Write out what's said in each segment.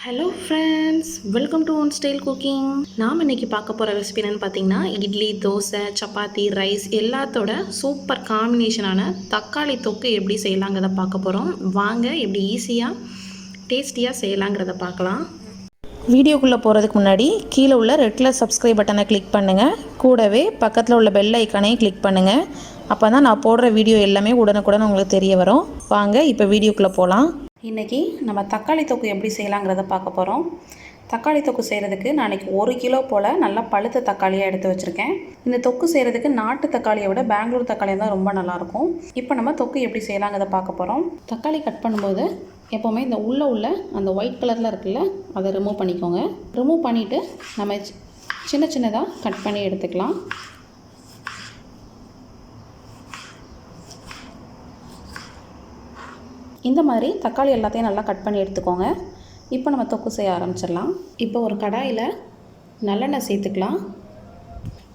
Hello friends, welcome to one style cooking. நாம் இன்றைக்கி பார்க்க போகிற ரெசிபி என்னென்னு பார்த்தீங்கன்னா, இட்லி, தோசை, சப்பாத்தி, ரைஸ் எல்லாத்தோட சூப்பர் காம்பினேஷனான தக்காளி தொக்கு எப்படி செய்யலாங்கிறத பார்க்க போகிறோம். வாங்க எப்படி ஈஸியாக டேஸ்டியாக செய்யலாங்கிறத பார்க்கலாம். வீடியோக்குள்ளே போகிறதுக்கு முன்னாடி கீழே உள்ள ரெட் கலர் சப்ஸ்கிரைப் பட்டனை கிளிக் பண்ணுங்கள். கூடவே பக்கத்தில் உள்ள பெல் ஐக்கானையும் கிளிக் பண்ணுங்கள். அப்போ தான் நான் போடுற வீடியோ எல்லாமே உடனுக்குடன் உங்களுக்கு தெரிய வரும். வாங்க இப்போ வீடியோக்குள்ளே போகலாம். இன்றைக்கி நம்ம தக்காளி தொக்கு எப்படி செய்யலாங்கிறத பார்க்க போகிறோம். தக்காளி தொக்கு செய்கிறதுக்கு நான் இன்றைக்கி 1 கிலோ போல் நல்லா பழுத்த தக்காளியாக எடுத்து வச்சுருக்கேன். இந்த தொக்கு செய்கிறதுக்கு நாட்டு தக்காளியை விட பெங்களூர் தக்காளி தான் ரொம்ப நல்லாயிருக்கும். இப்போ நம்ம தொக்கு எப்படி செய்யலாங்கிறத பார்க்க போகிறோம். தக்காளி கட் பண்ணும்போது எப்போவுமே இந்த உள்ள அந்த ஒயிட் கலரில் இருக்குல்ல, அதை ரிமூவ் பண்ணிக்கோங்க. ரிமூவ் பண்ணிவிட்டு நம்ம சின்ன சின்னதாக கட் பண்ணி எடுத்துக்கலாம். இந்த மாதிரி தக்காளி எல்லாத்தையும் நல்லா கட் பண்ணி எடுத்துக்கோங்க. இப்போ நம்ம தொக்கு செய்ய ஆரம்பிச்சிடலாம். இப்போ ஒரு கடாயில் நல்லெண்ணெய் சேர்த்துக்கலாம்.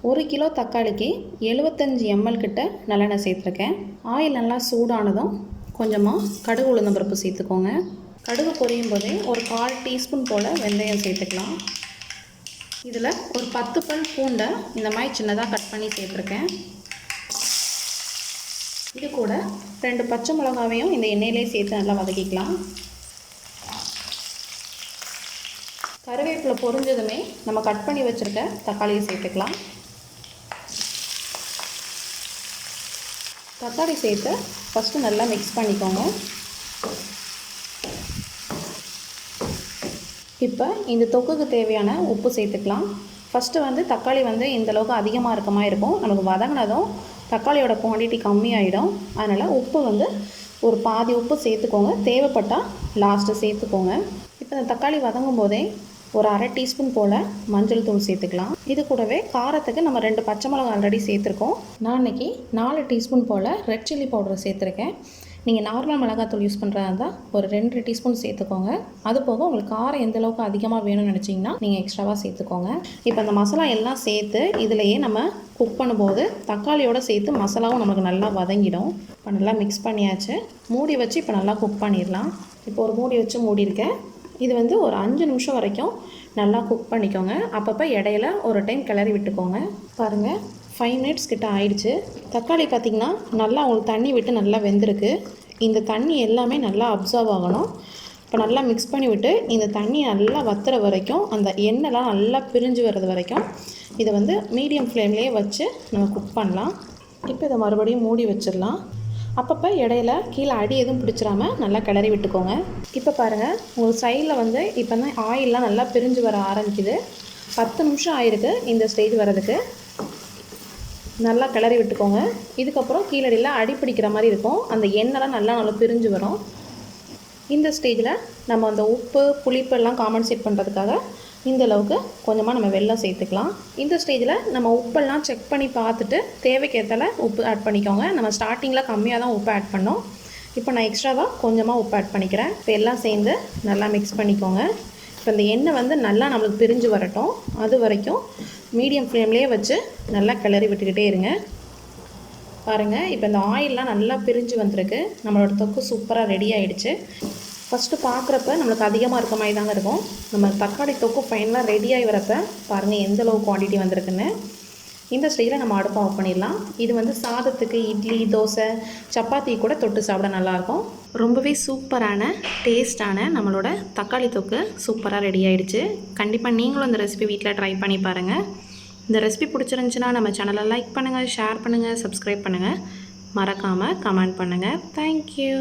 1 கிலோ தக்காளிக்கு 75 ml கிட்ட நல்லெண்ணெய் சேர்த்துருக்கேன். ஆயில் நல்லா சூடானதும் கொஞ்சமாக கடுகு உளுந்தம் பருப்பு சேர்த்துக்கோங்க. கடுகு பொரியும் போதே ஒரு 1/4 டீஸ்பூன் போல் வெந்தயம் சேர்த்துக்கலாம். இதில் ஒரு 10 பல் பூண்டை இந்த மாதிரி சின்னதாக கட் பண்ணி சேர்த்துருக்கேன். இது கூட 2 பச்சை மிளகாவையும் இந்த எண்ணெயிலே சேர்த்து நல்லா வதக்கிக்கலாம். கருவேப்பிலை பொரிஞ்சதுமே நம்ம கட் பண்ணி வச்சுருக்க தக்காளியை சேர்த்துக்கலாம். தக்காளி சேர்த்து ஃபஸ்ட்டு நல்லா மிக்ஸ் பண்ணிக்கோங்க. இப்போ இந்த தொக்குக்கு தேவையான உப்பு சேர்த்துக்கலாம். ஃபஸ்ட்டு தக்காளி இந்தளவுக்கு அதிகமாக இருக்க மாதிரி இருக்கும். நமக்கு வதங்கினதும் தக்காளியோட குவான்டிட்டி கம்மியாயிடும். அதனால் உப்பு ஒரு பாதி உப்பு சேர்த்துக்கோங்க. தேவைப்பட்டால் லாஸ்ட்டு சேர்த்துக்கோங்க. இப்போ இந்த தக்காளி வதங்கும் போதே ஒரு 1/2 டீஸ்பூன் போல் மஞ்சள் தூள் சேர்த்துக்கலாம். இது கூடவே காரத்துக்கு நம்ம 2 பச்சை மிளகாய் ஆல்ரெடி சேர்த்துருக்கோம். நான் இன்றைக்கி 4 டீஸ்பூன் போல் ரெட் சில்லி பவுடர் சேர்த்துருக்கேன். நீங்கள் நார்மல் மிளகாத்தூள் யூஸ் பண்ணுறதா இருந்தால் ஒரு 2 டீஸ்பூன் சேர்த்துக்கோங்க. அது போக உங்களுக்கு காரம் எந்த அளவுக்கு அதிகமாக வேணும்னு நினச்சிங்கன்னா நீங்கள் எக்ஸ்ட்ராவாக சேர்த்துக்கோங்க. இப்போ அந்த மசாலா எல்லாம் சேர்த்து இதிலையே நம்ம குக் பண்ணும்போது தக்காளியோடு சேர்த்து மசாலாவும் நமக்கு நல்லா வதங்கிடும். இப்போ நல்லா மிக்ஸ் பண்ணியாச்சு. மூடி வச்சு இப்போ நல்லா குக் பண்ணிடலாம். இப்போ ஒரு மூடி வச்சு மூடியிருக்கேன். இது ஒரு 5 நிமிஷம் வரைக்கும் நல்லா குக் பண்ணிக்கோங்க. அப்பப்போ இடையில ஒரு டைம் கிளறி விட்டுக்கோங்க. பாருங்கள், 5 மினிட்ஸ் கிட்ட ஆயிடுச்சு. தக்காளி பார்த்திங்கன்னா நல்லா உங்களுக்கு தண்ணி விட்டு நல்லா வெந்திருக்கு. இந்த தண்ணி எல்லாமே நல்லா அப்சர்வ் ஆகணும். இப்போ நல்லா மிக்ஸ் பண்ணி விட்டு இந்த தண்ணி நல்லா வத்துற வரைக்கும், அந்த எண்ணெய்லாம் நல்லா பிரிஞ்சு வர்றது வரைக்கும் இதை மீடியம் ஃப்ளேம்லேயே வச்சு நம்ம குக் பண்ணலாம். இப்போ இதை மறுபடியும் மூடி வச்சிடலாம். அப்பப்போ இடையில கீழே அடி எதுவும் பிடிச்சிடாமல் நல்லா கிளறி விட்டுக்கோங்க. இப்போ பாருங்கள், உங்கள் சைடில் இப்போ தான் ஆயிலெலாம் நல்லா பிரிஞ்சு வர ஆரம்பிக்குது. 10 நிமிஷம் ஆயிருக்கு இந்த ஸ்டேஜ் வரதுக்கு. நல்லா கிளறி விட்டுக்கோங்க. இதுக்கப்புறம் கீழடியில் அடி பிடிக்கிற மாதிரி இருக்கும். அந்த எண்ணெய்லாம் நல்லா பிரிஞ்சு வரும். இந்த ஸ்டேஜில் நம்ம அந்த உப்பு புளிப்பெல்லாம் காம்பன்சேட் பண்ணுறதுக்காக இந்த அளவுக்கு கொஞ்சமாக நம்ம வெல்லம் சேர்த்துக்கலாம். இந்த ஸ்டேஜில் நம்ம உப்பெல்லாம் செக் பண்ணி பார்த்துட்டு தேவைக்கேற்றால உப்பு ஆட் பண்ணிக்கோங்க. நம்ம ஸ்டார்டிங்கில் கம்மியாக தான் உப்பு ஆட் பண்ணோம். இப்போ நான் எக்ஸ்ட்ராவாக கொஞ்சமாக உப்பு ஆட் பண்ணிக்கிறேன். இப்போ எல்லாம் சேர்ந்து நல்லா மிக்ஸ் பண்ணிக்கோங்க. இப்போ இந்த எண்ணெய் நல்லா நம்மளுக்கு பிரிஞ்சு வரட்டும். அது வரைக்கும் மீடியம் ஃப்ளேம்லேயே வச்சு நல்லா கிளறி விட்டுக்கிட்டே இருங்க. பாருங்கள், இப்போ இந்த ஆயிலெலாம் நல்லா பிரிஞ்சு வந்திருக்கு. நம்மளோட தொக்கு சூப்பராக ரெடி ஆகிடுச்சு. ஃபஸ்ட்டு பார்க்குறப்ப நம்மளுக்கு அதிகமாக இருக்க மாதிரி தாங்க இருக்கும். நம்ம தக்காளி தொக்கு ஃபைனலாக ரெடியாகி வரப்போ பாருங்கள் எந்தளவு குவான்டிட்டி வந்திருக்குன்னு. இந்த ஸ்டேஜில் நம்ம அடுப்பை ஆஃப் பண்ணிடலாம். இது சாதத்துக்கு, இட்லி, தோசை, சப்பாத்தி கூட தொட்டு சாப்பிட நல்லாயிருக்கும். ரொம்பவே சூப்பரான டேஸ்டான நம்மளோட தக்காளி தொக்கு சூப்பராக ரெடி ஆகிடுச்சு. கண்டிப்பாக நீங்களும் இந்த ரெசிபி வீட்டில் ட்ரை பண்ணி பாருங்கள். இந்த ரெசிபி பிடிச்சிருந்துச்சுன்னா நம்ம சேனலை லைக் பண்ணுங்கள், ஷேர் பண்ணுங்கள், சப்ஸ்கிரைப் பண்ணுங்கள். மறக்காமல் கமெண்ட் பண்ணுங்கள். தேங்க்யூ.